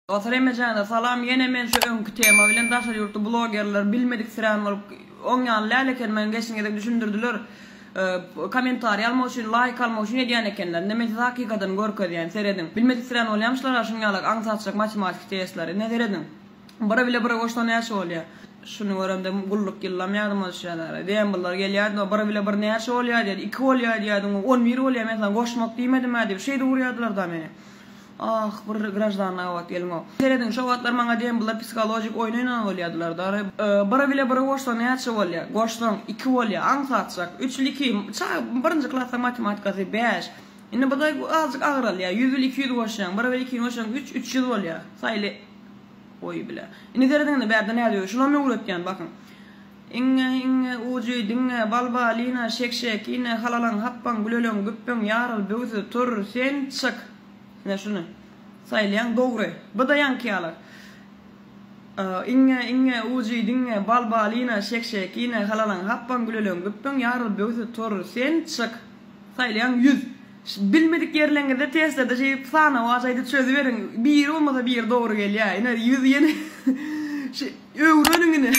Oturemeyeceğine salam yine men şu önkü tema bilen daşar yurtlu blogerler bilmedik siran olup onyan läleken men geçin edip düşündürdüler. Komentar almak için, like almak için ediyen ekenler. Nemet hakikaten gorkod yani seyredin. Bilmedik siran olyamışlar aşınyalık ansatacak matematik testleri. Ne seyredin? Bara bile bara koştan yaşı oluyor. Şunu öğrendim gulluk yıllam yardım oluşanlar. Diyen bunlar geliyordu. Bara bile bara ne yaşı oluyor dedi. 2 oluyor dedi. 11 oluyor mesela koşmak demedim hadi. Şey de vuruyordular da beni. Ah, bir grajdan avat gelin o. Seyredin şu vatlar manga diyen bunlar psikolojik oyunuyla oluyordular da. Bara bile bara koştan yaşı oluyor. Koştan 2 oluyor. Ansatacak. 3 2. Birinci klasa matematikası 5. Yine bu da azıcık ağır oluyor. 100 200 koşan. Bara bile 2 koşan 300 oluyor. Sayılı. Oy bile. Ini dereden de berden ne diyor? Şuna mı uğratyan bakın. İnge ucu dinge balba lina şek ine halalan happan gülölön güppen yarıl böğüsü tur sen çık. Ne şunu? Saylayan doğru. Bu da yan kiyalar. İnge ucu dinge balba lina şek ine halalan happan gülölön güppen yarıl böğüsü tur sen çık. Saylayan 100. Bilmedik yerlerinde testlerde şey sana vazaydı çözüverin. Bir olmasa bir doğru geliyor. Yine 100 yeni şey öğrenin yine.